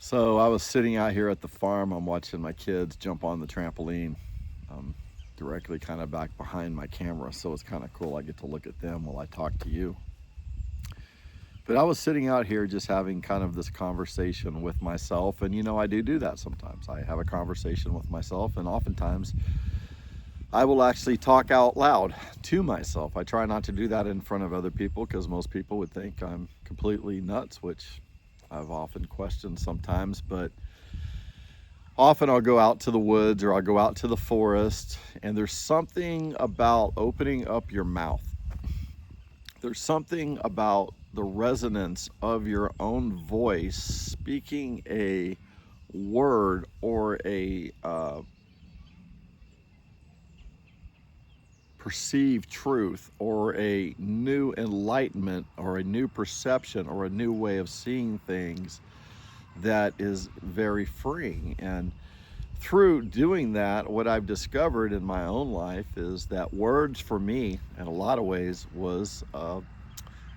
So I was sitting out here at the farm. I'm watching my kids jump on the trampoline, directly kind of back behind my camera. So it's kind of cool. I get to look at them while I talk to you. But I was sitting out here just having kind of this conversation with myself. And, I do that sometimes. I have a conversation with myself, and oftentimes I will actually talk out loud to myself. I try not to do that in front of other people because most people would think I'm completely nuts, which I've often questioned sometimes. But often I'll go out to the woods or I'll go out to the forest, and there's something about opening up your mouth. There's something about the resonance of your own voice speaking a word or a perceived truth or a new enlightenment or a new perception or a new way of seeing things that is very freeing. And through doing that, what I've discovered in my own life is that words for me in a lot of ways was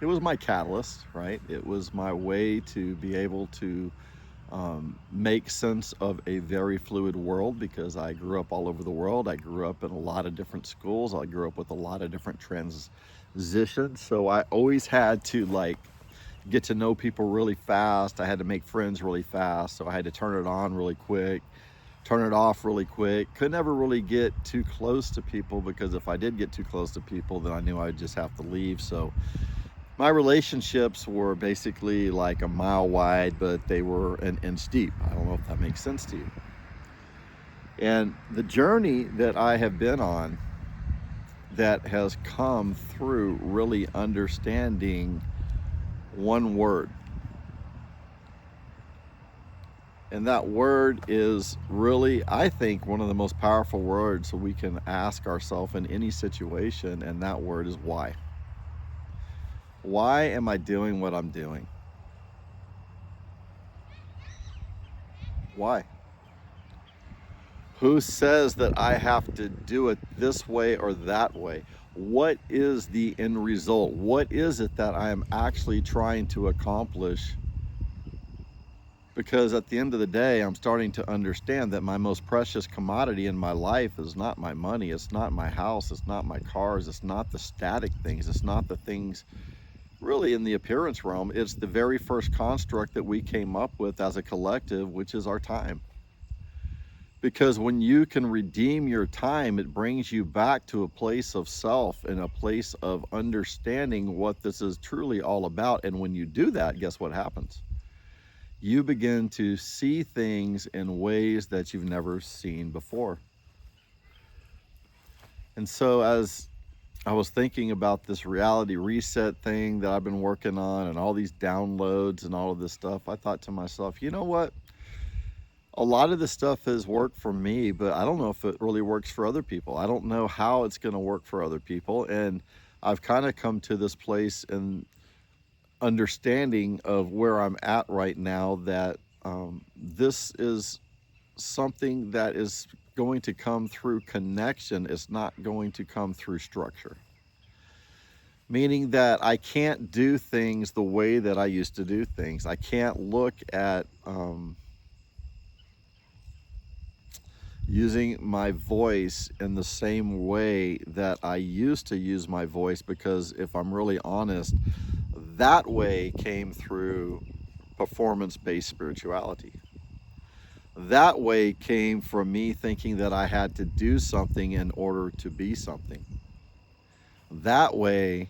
it was my catalyst, right? It was my way to be able to make sense of a very fluid world, because I grew up all over the world. I grew up in a lot of different schools. I grew up with a lot of different transitions. So I always had to get to know people really fast. I had to make friends really fast. So I had to turn it on really quick, turn it off really quick. Could never really get too close to people, because if I did get too close to people, then I knew I'd just have to leave. So my relationships were basically like a mile wide, but they were an inch deep. I don't know if that makes sense to you. And the journey that I have been on that has come through really understanding one word. And that word is really, I think, one of the most powerful words we can ask ourselves in any situation, and that word is why. Why am I doing what I'm doing? Why? Who says that I have to do it this way or that way? What is the end result? What is it that I am actually trying to accomplish? Because at the end of the day, I'm starting to understand that my most precious commodity in my life is not my money. It's not my house. It's not my cars. It's not the static things. It's not the things really in the appearance realm. It's the very first construct that we came up with as a collective, which is our time. Because when you can redeem your time, it brings you back to a place of self and a place of understanding what this is truly all about. And when you do that, guess what happens? You begin to see things in ways that you've never seen before. And so as I was thinking about this reality reset thing that I've been working on and all these downloads and all of this stuff, I thought to myself, you know what? A lot of this stuff has worked for me, but I don't know if it really works for other people. I don't know how it's going to work for other people. And I've kind of come to this place in understanding of where I'm at right now, that this is something that is going to come through connection. It's not going to come through structure. Meaning that I can't do things the way that I used to do things. I can't look at using my voice in the same way that I used to use my voice, because if I'm really honest, that way came through performance-based spirituality. That way came from me thinking that I had to do something in order to be something. That way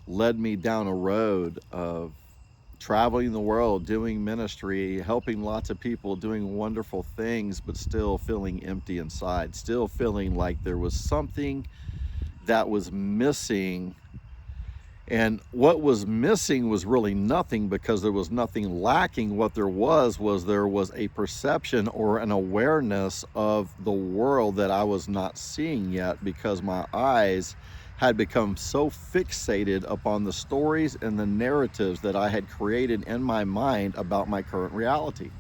led me down a road of traveling the world, doing ministry, helping lots of people, doing wonderful things, but still feeling empty inside, still feeling like there was something that was missing. And what was missing was really nothing, because there was nothing lacking. What there was a perception or an awareness of the world that I was not seeing yet, because my eyes had become so fixated upon the stories and the narratives that I had created in my mind about my current reality.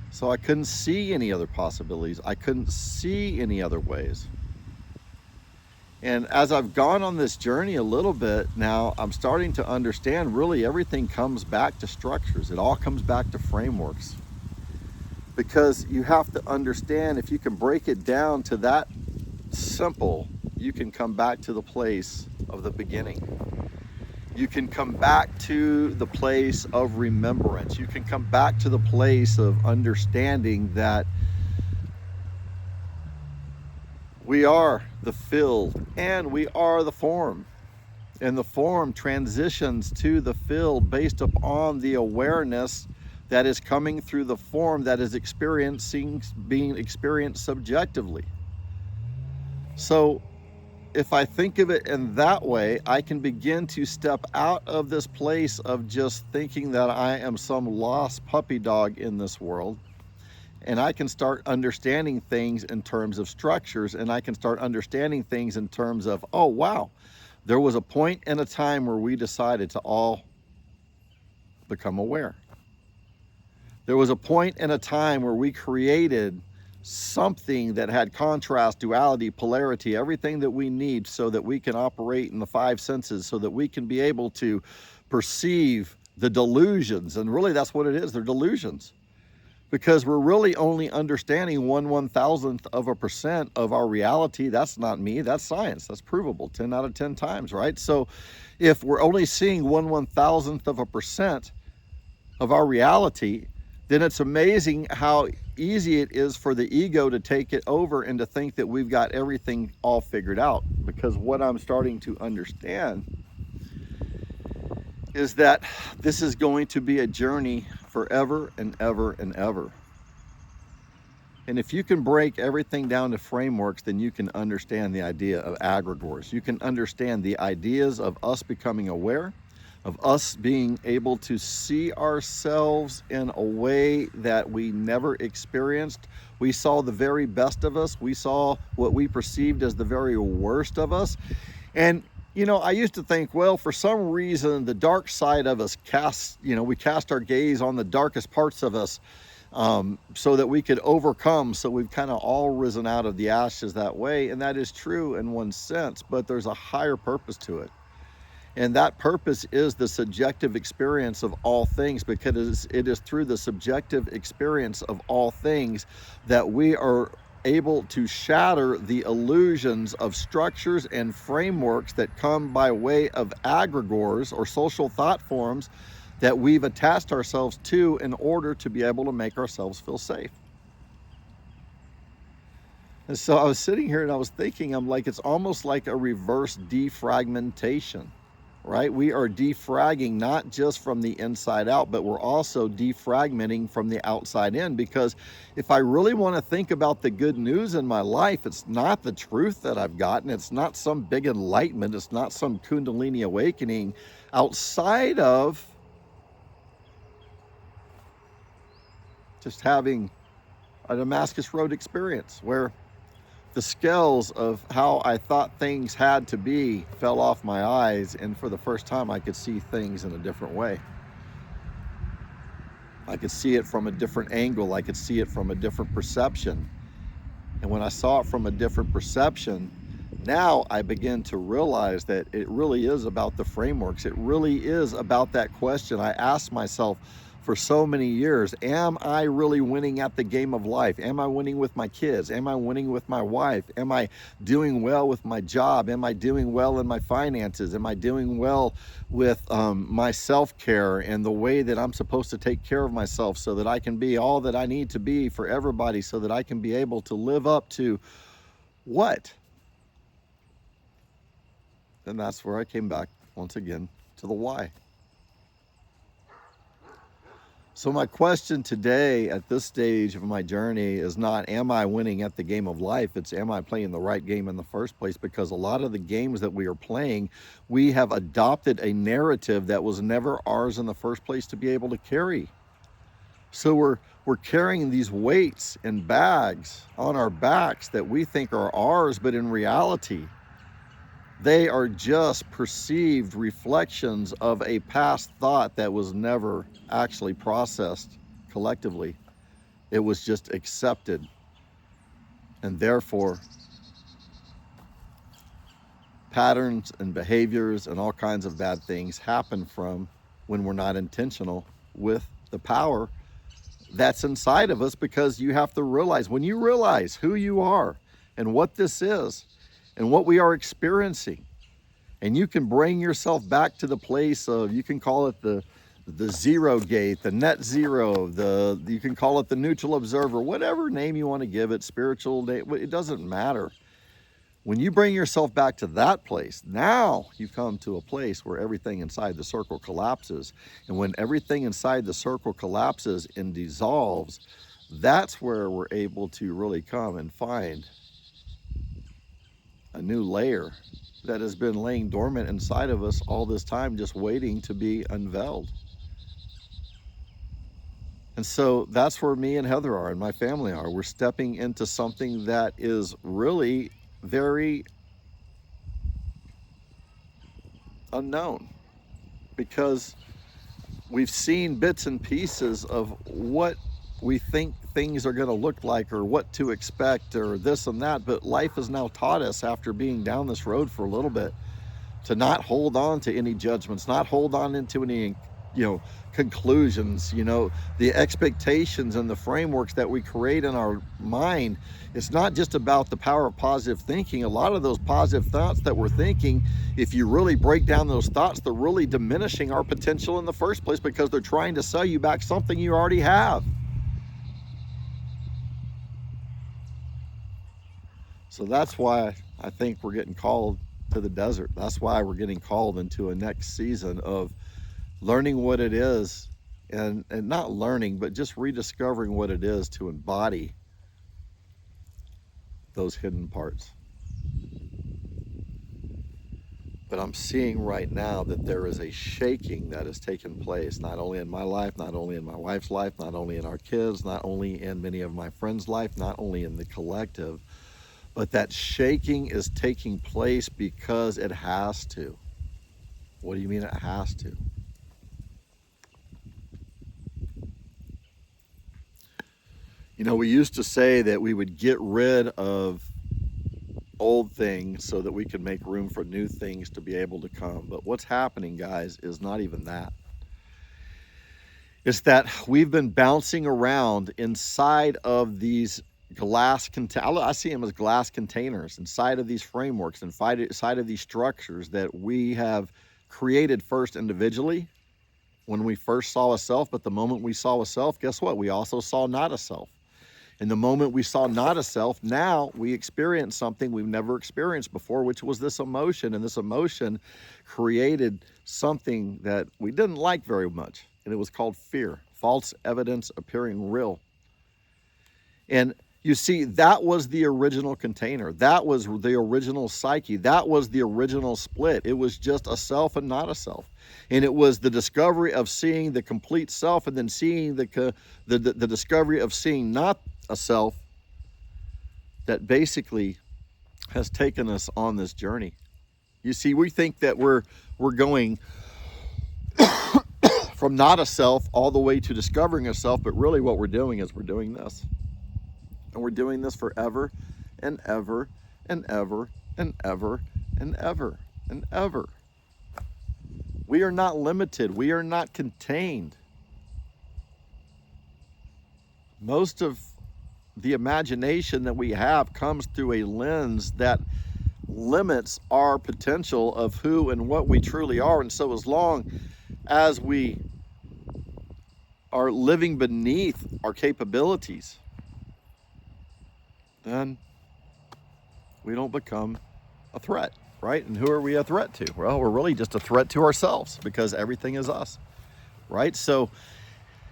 So I couldn't see any other possibilities. I couldn't see any other ways. And as I've gone on this journey a little bit now, I'm starting to understand really everything comes back to structures. It all comes back to frameworks. Because you have to understand, if you can break it down to that simple, you can come back to the place of the beginning. You can come back to the place of remembrance. You can come back to the place of understanding that we are the field and we are the form. And the form transitions to the field based upon the awareness that is coming through the form that is being experienced subjectively. So if I think of it in that way, I can begin to step out of this place of just thinking that I am some lost puppy dog in this world. And I can start understanding things in terms of structures, and I can start understanding things in terms of, oh, wow, there was a point in a time where we decided to all become aware. There was a point in a time where we created something that had contrast, duality, polarity, everything that we need so that we can operate in the five senses, so that we can be able to perceive the delusions. And really that's what it is, they're delusions. Because we're really only understanding 1/1000% of our reality. That's not me, that's science, that's provable 10 out of 10 times, right? So if we're only seeing 1/1000% of our reality, then it's amazing how easy it is for the ego to take it over and to think that we've got everything all figured out. Because what I'm starting to understand is that this is going to be a journey forever and ever and ever. And if you can break everything down to frameworks, then you can understand the idea of aggregors. You can understand the ideas of us becoming aware, of us being able to see ourselves in a way that we never experienced. We saw the very best of us. We saw what we perceived as the very worst of us. And you know, I used to think, well, for some reason, the dark side of us we cast our gaze on the darkest parts of us so that we could overcome. So we've kind of all risen out of the ashes that way. And that is true in one sense, but there's a higher purpose to it. And that purpose is the subjective experience of all things, because it is through the subjective experience of all things that we are able to shatter the illusions of structures and frameworks that come by way of aggregors or social thought forms that we've attached ourselves to in order to be able to make ourselves feel safe. And so I was sitting here and I was thinking, I'm like, it's almost like a reverse defragmentation, right? We are defragging not just from the inside out, but we're also defragmenting from the outside in. Because if I really want to think about the good news in my life, it's not the truth that I've gotten. It's not some big enlightenment. It's not some Kundalini awakening outside of just having a Damascus Road experience where the scales of how I thought things had to be fell off my eyes, and for the first time I could see things in a different way. I could see it from a different angle. I could see it from a different perception. And when I saw it from a different perception, now I begin to realize that it really is about the frameworks. It really is about that question I asked myself for so many years. Am I really winning at the game of life? Am I winning with my kids? Am I winning with my wife? Am I doing well with my job? Am I doing well in my finances? Am I doing well with my self-care and the way that I'm supposed to take care of myself so that I can be all that I need to be for everybody, so that I can be able to live up to what? And that's where I came back once again to the why. So my question today at this stage of my journey is not, am I winning at the game of life? It's, am I playing the right game in the first place? Because a lot of the games that we are playing, we have adopted a narrative that was never ours in the first place to be able to carry. So we're carrying these weights and bags on our backs that we think are ours, but in reality, they are just perceived reflections of a past thought that was never actually processed collectively. It was just accepted. And therefore, patterns and behaviors and all kinds of bad things happen from when we're not intentional with the power that's inside of us. Because you have to realize, when you realize who you are and what this is and what we are experiencing, and you can bring yourself back to the place of, you can call it the zero gate, the net zero, you can call it the neutral observer, whatever name you want to give it, spiritual name, it doesn't matter. When you bring yourself back to that place, now you come to a place where everything inside the circle collapses. And when everything inside the circle collapses and dissolves, that's where we're able to really come and find a new layer that has been laying dormant inside of us all this time, just waiting to be unveiled. And so that's where me and Heather are and my family are. We're stepping into something that is really very unknown, because we've seen bits and pieces of what we think things are going to look like, or what to expect, or this and that. But life has now taught us, after being down this road for a little bit, to not hold on to any judgments, not hold on into any, conclusions, the expectations and the frameworks that we create in our mind. It's not just about the power of positive thinking. A lot of those positive thoughts that we're thinking, if you really break down those thoughts, they're really diminishing our potential in the first place, because they're trying to sell you back something you already have. So that's why I think we're getting called to the desert. That's why we're getting called into a next season of learning what it is, and not learning, but just rediscovering what it is to embody those hidden parts. But I'm seeing right now that there is a shaking that has taken place, not only in my life, not only in my wife's life, not only in our kids, not only in many of my friends' life, not only in the collective, but that shaking is taking place because it has to. What do you mean it has to? We used to say that we would get rid of old things so that we could make room for new things to be able to come. But what's happening, guys, is not even that. It's that we've been bouncing around inside of these glass containers. I see them as glass containers inside of these frameworks, inside of these structures that we have created first individually when we first saw a self. But the moment we saw a self, guess what? We also saw not a self. And the moment we saw not a self, now we experience something we've never experienced before, which was this emotion. And this emotion created something that we didn't like very much. And it was called fear, false evidence appearing real. And you see, that was the original container. That was the original psyche. That was the original split. It was just a self and not a self. And it was the discovery of seeing the complete self, and then seeing the discovery of seeing not a self, that basically has taken us on this journey. You see, we think that we're going from not a self all the way to discovering a self, but really what we're doing is we're doing this. And we're doing this forever and ever and ever and ever and ever and ever. We are not limited. We are not contained. Most of the imagination that we have comes through a lens that limits our potential of who and what we truly are. And so as long as we are living beneath our capabilities, then we don't become a threat, right? And who are we a threat to? Well, we're really just a threat to ourselves, because everything is us, right? So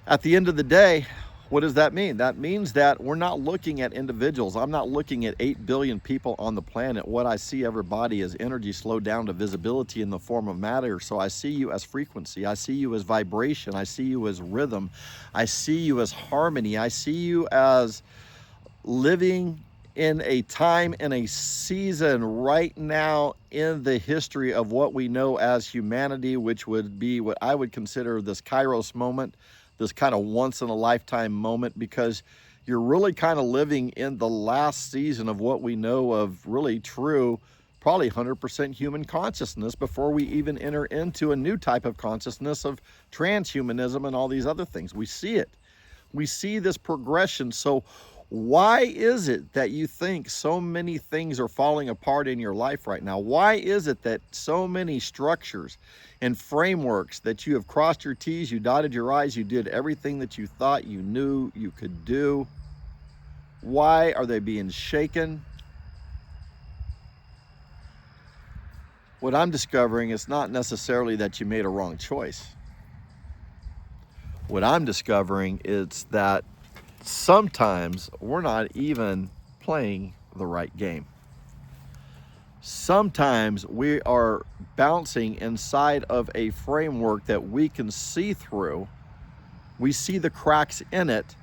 at the end of the day, what does that mean? That means that we're not looking at individuals. I'm not looking at 8 billion people on the planet. What I see everybody is energy slowed down to visibility in the form of matter. So I see you as frequency. I see you as vibration. I see you as rhythm. I see you as harmony. I see you as living in a time and a season right now in the history of what we know as humanity, which would be what I would consider this Kairos moment, this kind of once in a lifetime moment, because you're really kind of living in the last season of what we know of really true probably 100% human consciousness before we even enter into a new type of consciousness of transhumanism and all these other things. We see it. We see this progression. So why is it that you think so many things are falling apart in your life right now? Why is it that so many structures and frameworks that you have crossed your T's, you dotted your I's, you did everything that you thought you knew you could do? Why are they being shaken? What I'm discovering is not necessarily that you made a wrong choice. What I'm discovering is that sometimes we're not even playing the right game. Sometimes we are bouncing inside of a framework that we can see through. We see the cracks in it,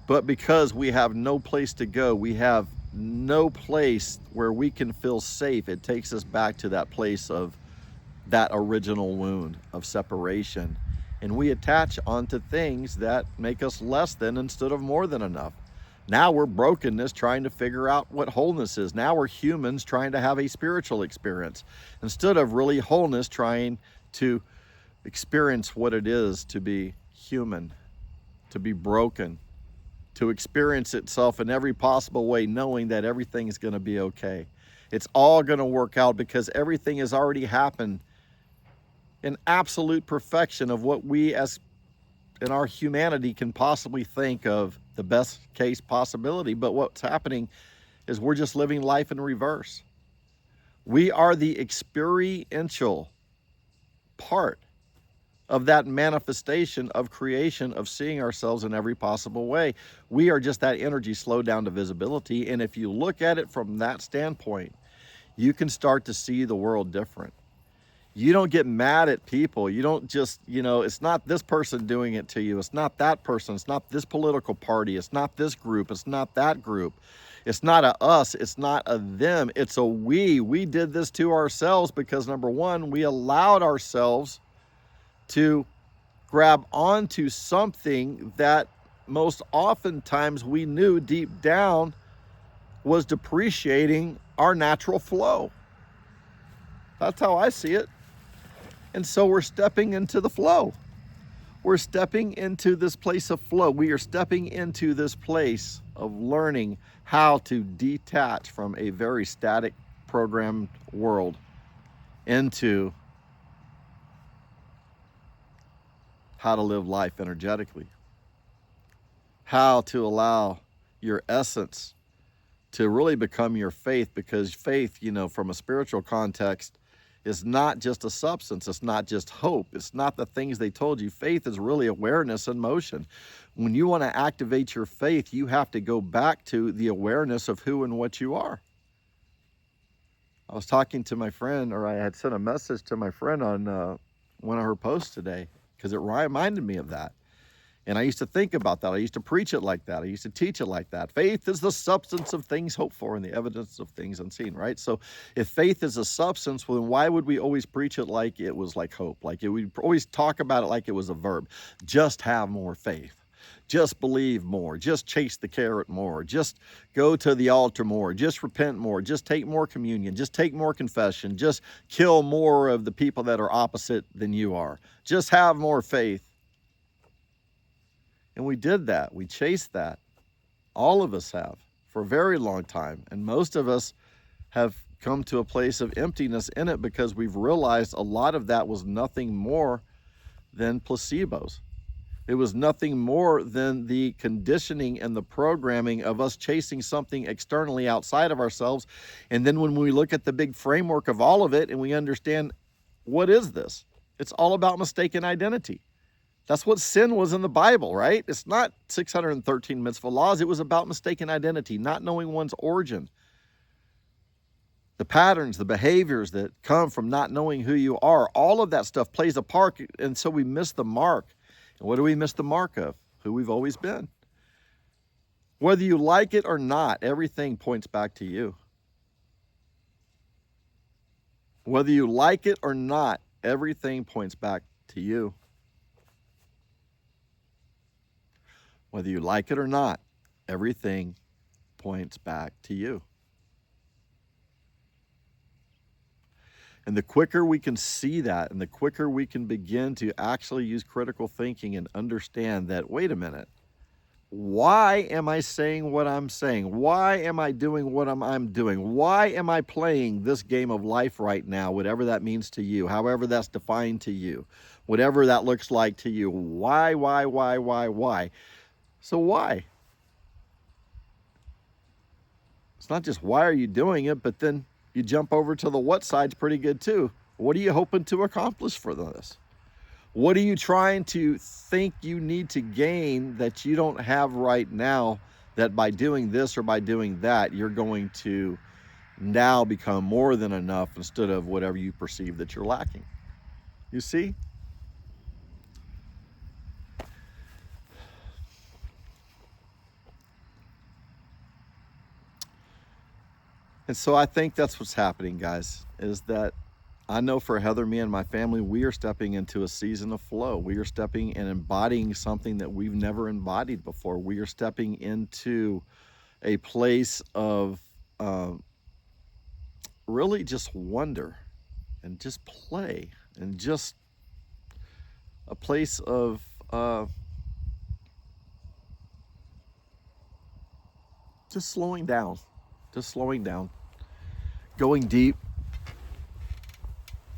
but because we have no place to go, we have no place where we can feel safe, it takes us back to that place of that original wound of separation. And we attach onto things that make us less than instead of more than enough. Now we're brokenness trying to figure out what wholeness is. Now we're humans trying to have a spiritual experience instead of really wholeness trying to experience what it is to be human, to be broken, to experience itself in every possible way, knowing that everything is going to be okay. It's all going to work out because everything has already happened in absolute perfection of what we as in our humanity can possibly think of the best case possibility. But what's happening is we're just living life in reverse. We are the experiential part of that manifestation of creation, of seeing ourselves in every possible way. We are just that energy slowed down to visibility. And if you look at it from that standpoint, you can start to see the world different. You don't get mad at people. You don't just, it's not this person doing it to you. It's not that person. It's not this political party. It's not this group. It's not that group. It's not a us. It's not a them. It's a we. We did this to ourselves because, number one, we allowed ourselves to grab onto something that most oftentimes we knew deep down was depreciating our natural flow. That's how I see it. And so we're stepping into the flow. We're stepping into this place of flow. We are stepping into this place of learning how to detach from a very static programmed world into how to live life energetically, how to allow your essence to really become your faith, because faith, from a spiritual context, is not just a substance. It's not just hope. It's not the things they told you. Faith is really awareness in motion. When you want to activate your faith, you have to go back to the awareness of who and what you are. I was talking to my friend, or I had sent a message to my friend on one of her posts today, because it reminded me of that. And I used to think about that. I used to preach it like that. I used to teach it like that. Faith is the substance of things hoped for and the evidence of things unseen, right? So if faith is a substance, well, then why would we always preach it like it was like hope? We'd always talk about it like it was a verb. Just have more faith. Just believe more. Just chase the carrot more. Just go to the altar more. Just repent more. Just take more communion. Just take more confession. Just kill more of the people that are opposite than you are. Just have more faith. And we did that. We chased that. All of us have for a very long time. And most of us have come to a place of emptiness in it because we've realized a lot of that was nothing more than placebos. It was nothing more than the conditioning and the programming of us chasing something externally outside of ourselves. And then when we look at the big framework of all of it and we understand, what is this? It's all about mistaken identity. That's what sin was in the Bible, right? It's not 613 mitzvah laws. It was about mistaken identity, not knowing one's origin. The patterns, the behaviors that come from not knowing who you are, all of that stuff plays a part, and so we miss the mark. And what do we miss the mark of? Who we've always been. Whether you like it or not, everything points back to you. Whether you like it or not, everything points back to you. Whether you like it or not, everything points back to you. And the quicker we can see that, and the quicker we can begin to actually use critical thinking and understand that, wait a minute, why am I saying what I'm saying? Why am I doing what I'm doing? Why am I playing this game of life right now, whatever that means to you, however that's defined to you, whatever that looks like to you? Why? So why? It's not just why are you doing it, but then you jump over to the what side's pretty good too. What are you hoping to accomplish for this? What are you trying to think you need to gain that you don't have right now, that by doing this or by doing that, you're going to now become more than enough instead of whatever you perceive that you're lacking? You see? And so I think that's what's happening, guys, is that I know for Heather, me, and my family, we are stepping into a season of flow. We are stepping and embodying something that we've never embodied before. We are stepping into a place of really just wonder and just play and just a place of just slowing down, going deep.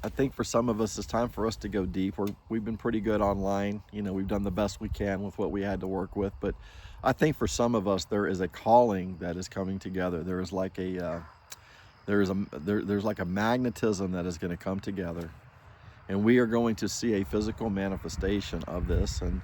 I think for some of us, it's time for us to go deep. We've been pretty good online. You know, we've done the best we can with what we had to work with. But I think for some of us, there is a calling that is coming together. There is like there's like a magnetism that is going to come together, and we are going to see a physical manifestation of this. And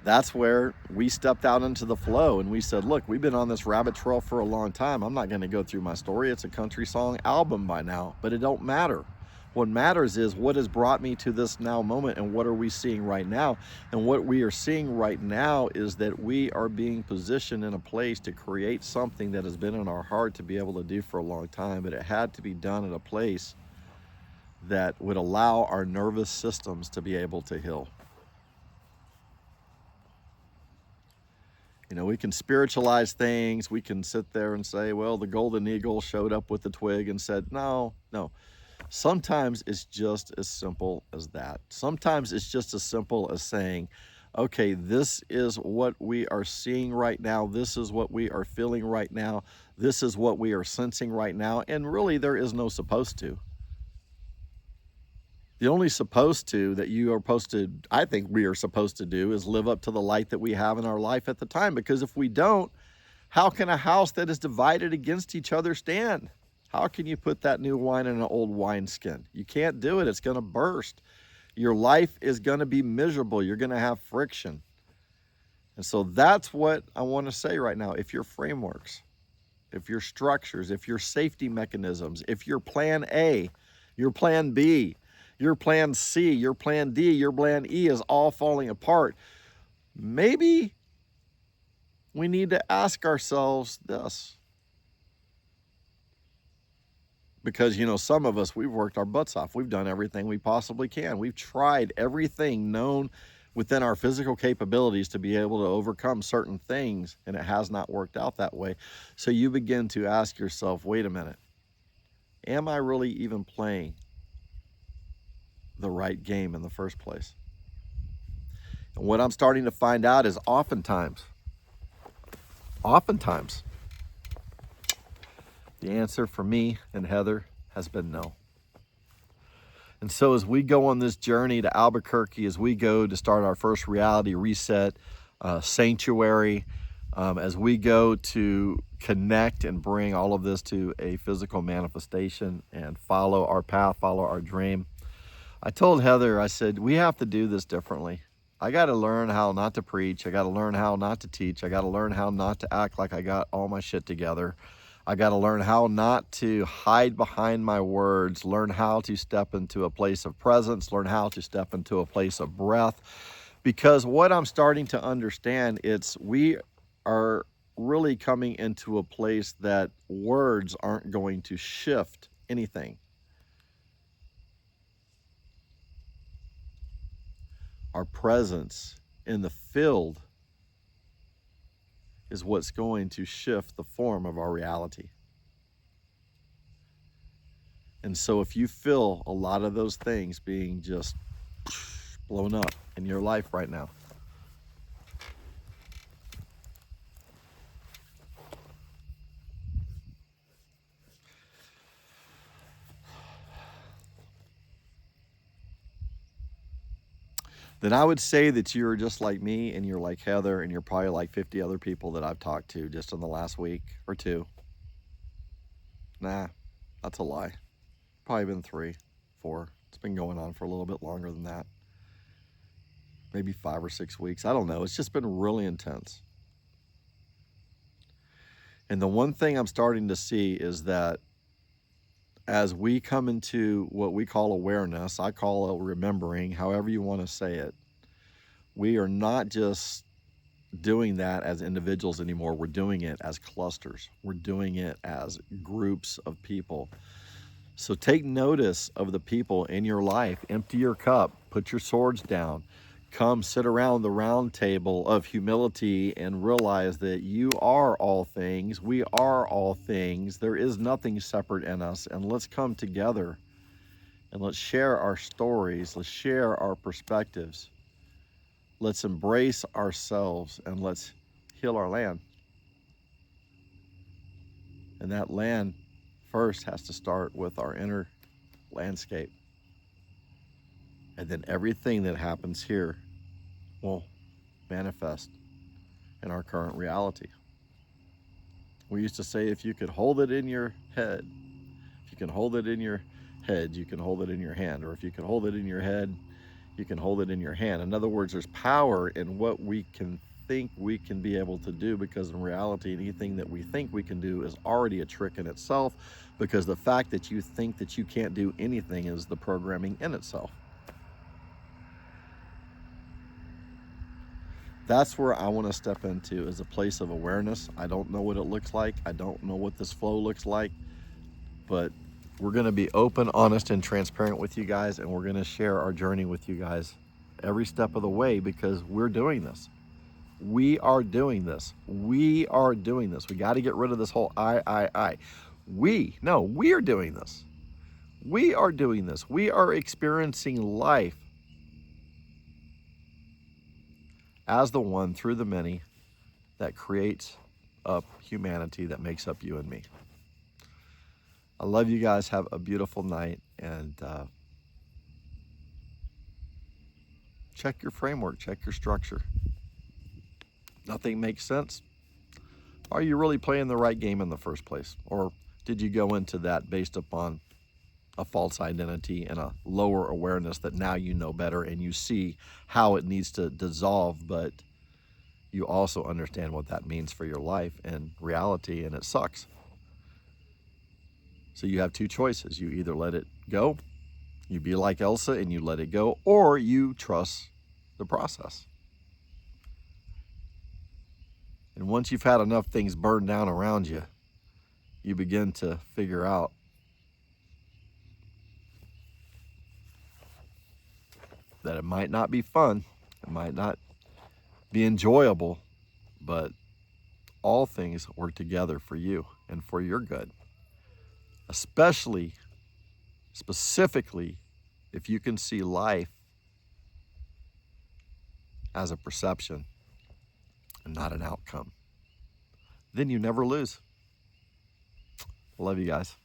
that's where we stepped out into the flow and we said, look, we've been on this rabbit trail for a long time. I'm not going to go through my story. It's a country song album by now, but it don't matter. What matters is what has brought me to this now moment, and what are we seeing right now? And what we are seeing right now is that we are being positioned in a place to create something that has been in our heart to be able to do for a long time, but it had to be done at a place that would allow our nervous systems to be able to heal. You know, we can spiritualize things. We can sit there and say, well, the golden eagle showed up with the twig and said, no. Sometimes it's just as simple as that. Sometimes it's just as simple as saying, okay, this is what we are seeing right now. This is what we are feeling right now. This is what we are sensing right now. And really, there is no supposed to. The only supposed to that you are supposed to, I think we are supposed to do, is live up to the light that we have in our life at the time. Because if we don't, how can a house that is divided against each other stand? How can you put that new wine in an old wineskin? You can't do it. It's going to burst. Your life is going to be miserable. You're going to have friction. And so that's what I want to say right now. If your frameworks, if your structures, if your safety mechanisms, if your plan A, your plan B, your plan C, your plan D, your plan E is all falling apart, maybe we need to ask ourselves this. Because, you know, some of us, we've worked our butts off. We've done everything we possibly can. We've tried everything known within our physical capabilities to be able to overcome certain things, and it has not worked out that way. So you begin to ask yourself, wait a minute, am I really even playing the right game in the first place? And what I'm starting to find out is oftentimes, the answer for me and Heather has been no. And so as we go on this journey to Albuquerque, as we go to start our first reality reset, sanctuary, as we go to connect and bring all of this to a physical manifestation and follow our path, follow our dream, I told Heather, I said, we have to do this differently. I got to learn how not to preach. I got to learn how not to teach. I got to learn how not to act like I got all my shit together. I got to learn how not to hide behind my words, learn how to step into a place of presence, learn how to step into a place of breath. Because what I'm starting to understand, it's we are really coming into a place that words aren't going to shift anything. Our presence in the field is what's going to shift the form of our reality. And so if you feel a lot of those things being just blown up in your life right now, then I would say that you're just like me and you're like Heather and you're probably like 50 other people that I've talked to just in the last week or two. Nah, that's a lie. Probably been 3, 4. It's been going on for a little bit longer than that. Maybe 5 or 6 weeks. I don't know. It's just been really intense. And the one thing I'm starting to see is that as we come into what we call awareness, I call it remembering, however you want to say it, we are not just doing that as individuals anymore. We're doing it as clusters. We're doing it as groups of people. So take notice of the people in your life. Empty your cup. Put your swords down. Come sit around the round table of humility and realize that you are all things. We are all things. There is nothing separate in us. And let's come together and let's share our stories. Let's share our perspectives. Let's embrace ourselves and let's heal our land. And that land first has to start with our inner landscape. And then everything that happens here will manifest in our current reality. We used to say if you could hold it in your head, if you can hold it in your head, you can hold it in your hand. Or if you can hold it in your head, you can hold it in your hand. In other words, there's power in what we can think we can be able to do, because in reality, anything that we think we can do is already a trick in itself, because the fact that you think that you can't do anything is the programming in itself. That's where I want to step into, is a place of awareness. I don't know what it looks like. I don't know what this flow looks like, but we're going to be open, honest, and transparent with you guys, and we're going to share our journey with you guys every step of the way, because we're doing this. We are doing this. We are doing this. We got to get rid of this whole I. We are doing this. We are doing this. We are experiencing life as the one through the many that creates up humanity, that makes up you and me. I love you guys. Have a beautiful night, and check your framework, check your structure. Nothing makes sense. Are you really playing the right game in the first place? Or did you go into that based upon a false identity and a lower awareness that now you know better and you see how it needs to dissolve, but you also understand what that means for your life and reality, and it sucks. So you have 2 choices. You either let it go, you be like Elsa and you let it go, or you trust the process. And once you've had enough things burn down around you, you begin to figure out that it might not be fun, it might not be enjoyable, but all things work together for you and for your good. Especially, specifically, if you can see life as a perception and not an outcome, then you never lose. Love you guys.